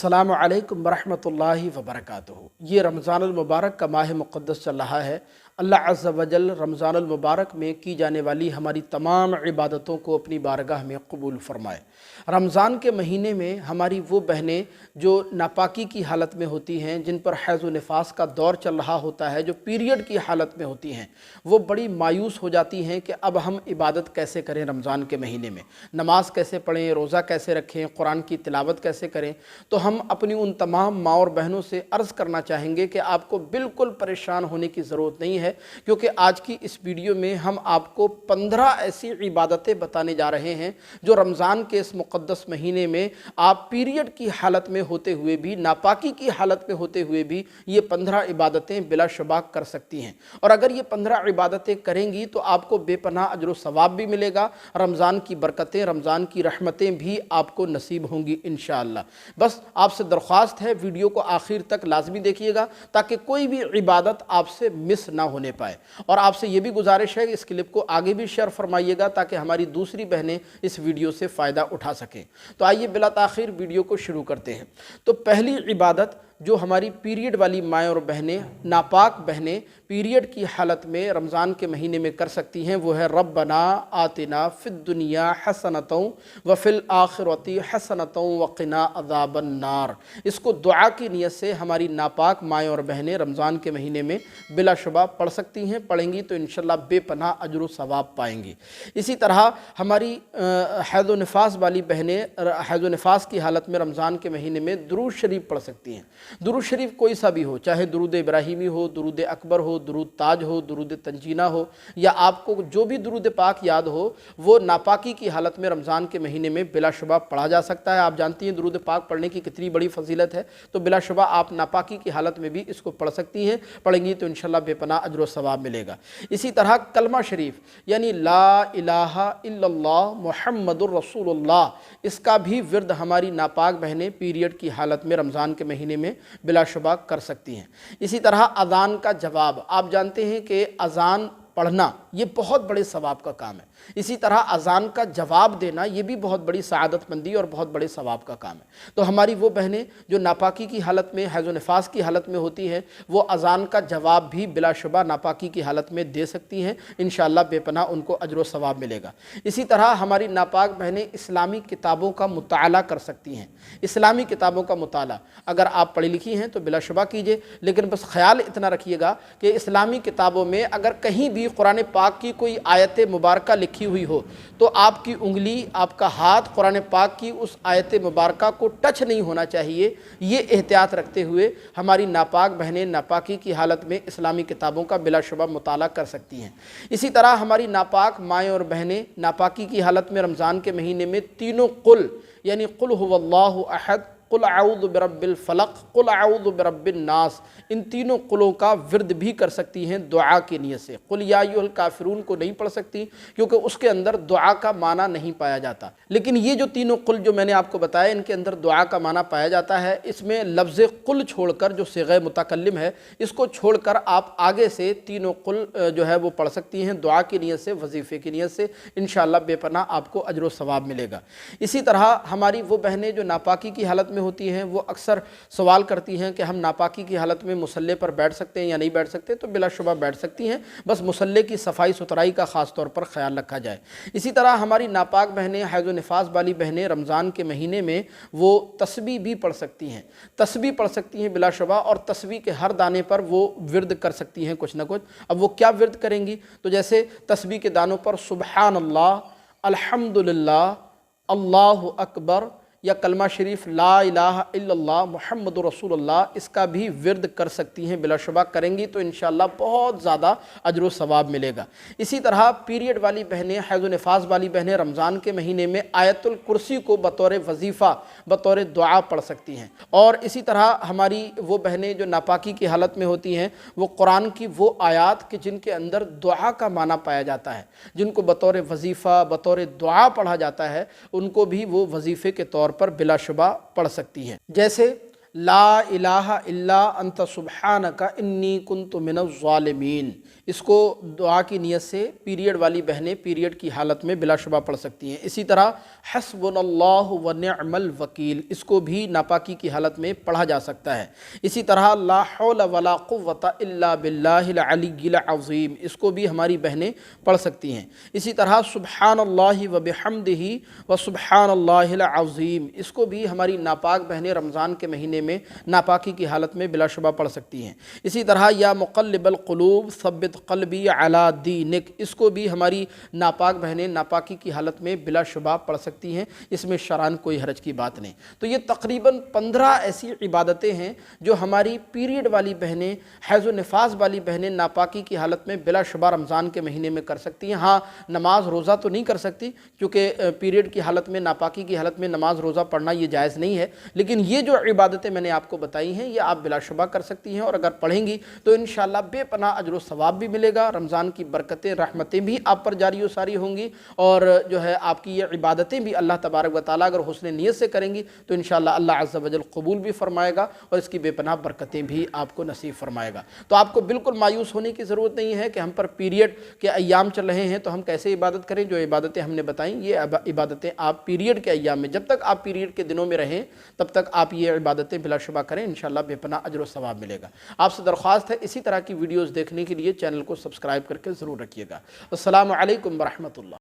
अस्सलामु अलैकुम वरहमतुल्लाहि वबरकातुहू। ये रमज़ान मुबारक का माह मुक़द्दस चल रहा है। अल्लाह अज़्ज़ा वजल रमज़ान मुबारक में की जाने वाली हमारी तमाम इबादतों को अपनी बारगाह में कबूल फ़रमाए। रमज़ान के महीने में हमारी वो बहनें जो नापाकी की हालत में होती हैं, जिन पर हैज़ व निफास का दौर चल रहा होता है, जो पीरियड की हालत में होती हैं, वो बड़ी मायूस हो जाती हैं कि अब हम इबादत कैसे करें रमज़ान के महीने में, नमाज कैसे पढ़ें, रोज़ा कैसे रखें, कुरान की तिलावत कैसे करें। तो हम अपनी उन तमाम माँ और बहनों से अर्ज़ करना चाहेंगे कि आपको बिल्कुल परेशान होने की ज़रूरत नहीं है, क्योंकि आज की इस वीडियो में हम आपको 15 ऐसी इबादतें बताने जा रहे हैं जो रमज़ान के इस मुक़द्दस महीने में आप पीरियड की हालत में होते हुए भी, नापाकी की हालत में होते हुए भी ये 15 इबादतें बिलाशुबा कर सकती हैं। और अगर ये 15 इबादतें करेंगी तो आपको बेपनाह अजर व सवाब भी मिलेगा, रमज़ान की बरकतें, रमज़ान की रहमतें भी आपको नसीब होंगी इंशाअल्लाह। बस आपसे दरख्वास्त है, वीडियो को आखिर तक लाजमी देखिएगा ताकि कोई भी इबादत आपसे मिस ना होने पाए। और आपसे ये भी गुजारिश है कि इस क्लिप को आगे भी शेयर फरमाइएगा ताकि हमारी दूसरी बहनें इस वीडियो से फ़ायदा उठा सकें। तो आइए बिला ताख़ीर वीडियो को शुरू करते हैं। तो पहली इबादत जो हमारी पीरियड वाली माएँ और बहनें, नापाक बहनें पीरियड की हालत में रमज़ान के महीने में कर सकती हैं, वो है रब्बना आतिना फ़िद दुनिया हसनतों व फ़िल आखिरती हसनतों व क़िना अज़ाबन नार। इसको दुआ की नियत से हमारी नापाक माएँ और बहनें रमज़ान के महीने में बिलाशुबा पढ़ सकती हैं। पढ़ेंगी तो इंशाअल्लाह बेपनाह अजर व सवाब पाएंगी। इसी तरह हमारी हैज़ व निफास वाली बहनें हैज़ व निफास की हालत में रमज़ान के महीने में दुरूद शरीफ पढ़ सकती हैं। दुरूद शरीफ कोई सा भी हो, चाहे दुरूद इब्राहिमी हो, दुरूद अकबर हो, दुरूद ताज हो, दुरूद तंजीना हो, या आपको जो भी दुरूद पाक याद हो, वो नापाकी की हालत में रमज़ान के महीने में बिलाशुबा पढ़ा जा सकता है। आप जानती हैं दुरूद पाक पढ़ने की कितनी बड़ी फजीलत है, तो बिलाशुबा आप नापाकी की हालत में भी इसको पढ़ सकती हैं। पढ़ेंगी तो इंशाअल्लाह बेपनाह अजर व सवाब मिलेगा। इसी तरह कलमा शरीफ यानी ला इलाहा इल्लल्लाह मुहम्मदुर रसूलुल्लाह, इसका भी विर्द हमारी नापाक बहनें पीरियड की हालत में रमज़ान के महीने में बिलाशुबा कर सकती हैं। इसी तरह अज़ान का जवाब, आप जानते हैं कि अज़ान पढ़ना ये बहुत बड़े सवाब का काम है। इसी तरह अज़ान का जवाब देना ये भी बहुत बड़ी सआदतमंदी और बहुत बड़े सवाब का काम है। तो हमारी वो बहनें जो नापाकी की हालत में, हैज़ व निफास की हालत में होती हैं, वो अज़ान का जवाब भी बिलाशुबा नापाकी की हालत में दे सकती हैं। इंशाअल्लाह बेपनाह उनको अजर व सवाब मिलेगा। इसी तरह हमारी नापाक बहनें इस्लामी किताबों का मुताला कर सकती हैं। इस्लामी किताबों का मुताला अगर आप पढ़ी लिखी हैं तो बिलाशुबा कीजिए, लेकिन बस ख्याल इतना रखिएगा कि इस्लामी किताबों में अगर कहीं भी कुरान पाक की कोई आयत मुबारका लिखी हुई हो तो आपकी उंगली, आपका हाथ कुरान पाक की उस आयत मुबारका को टच नहीं होना चाहिए। ये एहतियात रखते हुए हमारी नापाक बहनें नापाकी की हालत में इस्लामी किताबों का बिलाशुबा मुताला कर सकती हैं। इसी तरह हमारी नापाक माएँ और बहनें नापाकी की हालत में रमज़ान के महीने में तीनों कुल यानी कुल हुवल्लाहु अहद, कुल आऊज़ु बिरब्बिल फलक, कुल आऊज़ु बिरब्बिन नास, इन तीनों कुलों का विर्द भी कर सकती हैं दुआ की नियत से। कुल या अय्युहल काफिरून को नहीं पढ़ सकती क्योंकि उसके अंदर दुआ का माना नहीं पाया जाता, लेकिन ये जो तीनों कुल जो मैंने आपको बताया इनके अंदर दुआ का माना पाया जाता है। इसमें लफ्ज़ कुल छोड़कर जो सिग़े मुतकल्लिम है इसको छोड़कर आप आगे से तीनों कुल जो है वो पढ़ सकती हैं दुआ की नियत से, वजीफ़े की नियत से। इंशाअल्लाह बेपनाह आपको अजर व सवाब मिलेगा। इसी तरह हमारी वो बहनें जो नापाकी की हालत में होती हैं, वो अक्सर सवाल करती हैं कि हम नापाकी की हालत में मुसल्ले पर बैठ सकते हैं या नहीं बैठ सकते, तो बिलाशुबा बैठ सकती हैं, बस मुसल्ले की सफाई सुथराई का ख़ास तौर पर ख्याल रखा जाए। इसी तरह हमारी नापाक बहनें, हैज़ व निफास वाली बहनें रमज़ान के महीने में वो तस्बीह भी पढ़ सकती हैं, तस्बीह पढ़ सकती हैं बिलाशुबा, और तस्बीह के हर दाने पर वो विर्द कर सकती हैं कुछ ना कुछ। अब वो क्या विर्द करेंगी, तो जैसे तस्बीह के दानों पर सुबहान अल्लाह, अल्हम्दुलिल्लाह, अल्लाहु अकबर, या कलमा शरीफ ला इलाहा इल्लल्लाह मुहम्मदुर रसूलुल्लाह, इसका भी विर्द कर सकती हैं। बिलाशुबा करेंगी तो इंशाअल्लाह बहुत ज़्यादा अजर व सवाब मिलेगा। इसी तरह पीरियड वाली बहनें, हैज़ व निफास वाली बहनें रमज़ान के महीने में आयतुल कुर्सी को बतौर वजीफ़ा, बतौर दुआ पढ़ सकती हैं। और इसी तरह हमारी वो बहनें जो नापाकी की हालत में होती हैं, वो कुरान की वो आयात कि जिनके अंदर दुआ का माना पाया जाता है, जिनको बतौर वजीफ़ा, बतौर दुआ पढ़ा जाता है, उनको भी वो वजीफ़े के तौर पर बिलाशुबा पढ़ सकती हैं। जैसे لا الہ الا انت سبحانک انی کنت من الظالمین، اس کو دعا کی نیت سے پیریڈ والی بہنیں پیریڈ کی حالت میں بلا شبہ پڑھ سکتی ہیں۔ اسی طرح حسبنا اللہ و نعم الوکیل، اس کو بھی ناپاکی کی حالت میں پڑھا جا سکتا ہے۔ اسی طرح لا حول ولا قوۃ الا باللہ العلی العظیم، اس کو بھی ہماری بہنیں پڑھ سکتی ہیں۔ اسی طرح سبحان اللہ و بحمدہ و سبحان اللہ العظیم، اس کو بھی ہماری ناپاک بہنیں رمضان کے مہینے میں ناپاکی کی حالت میں بلا شبہ پڑھ سکتی ہیں۔ اسی طرح یا مقلب القلوب ثبت قلبی علی دینک، اس کو بھی ہماری ناپاک بہنیں ناپاکی کی حالت میں بلا شبہ پڑھ سکتی ہیں، اس میں شرعاً کوئی حرج کی بات نہیں۔ تو یہ تقریباً 15 ایسی عبادتیں ہیں جو ہماری پیریڈ والی بہنیں، حیض و نفاس والی بہنیں ناپاکی کی حالت میں بلا شبہ رمضان کے مہینے میں کر سکتی ہیں۔ ہاں، نماز روزہ تو نہیں کر سکتی، کیونکہ پیریڈ کی حالت میں، ناپاکی کی حالت میں نماز روزہ پڑھنا یہ جائز نہیں ہے، لیکن یہ جو عبادتیں میں نے آپ کو بتائی ہیں یہ آپ بلا شبہ کر سکتی ہیں، اور اگر پڑھیں گی تو انشاءاللہ بے پناہ اجر و ثواب بھی ملے گا، رمضان کی برکتیں، رحمتیں بھی آپ پر جاری و ساری ہوں گی، اور جو ہے آپ کی یہ عبادتیں بھی اللہ تبارک و تعالیٰ اگر حسن نیت سے کریں گی تو انشاءاللہ اللہ عز و جل قبول بھی فرمائے گا، اور اس کی بے پناہ برکتیں بھی آپ کو نصیب فرمائے گا۔ تو آپ کو بالکل مایوس ہونے کی ضرورت نہیں ہے کہ ہم پر پیریڈ کے ایام چل رہے ہیں تو ہم کیسے عبادت کریں۔ جو عبادتیں ہم نے بتائیں یہ عبادتیں آپ پیریڈ کے ایام میں، جب تک آپ پیریڈ کے دنوں میں رہیں تب تک آپ یہ عبادتیں بلا شبہ کریں، انشاءاللہ بے پناہ اجر و ثواب ملے گا۔ آپ سے درخواست ہے اسی طرح کی ویڈیوز دیکھنے کے لیے چینل کو سبسکرائب کر کے ضرور رکھیے گا۔ السلام علیکم ورحمۃ اللہ۔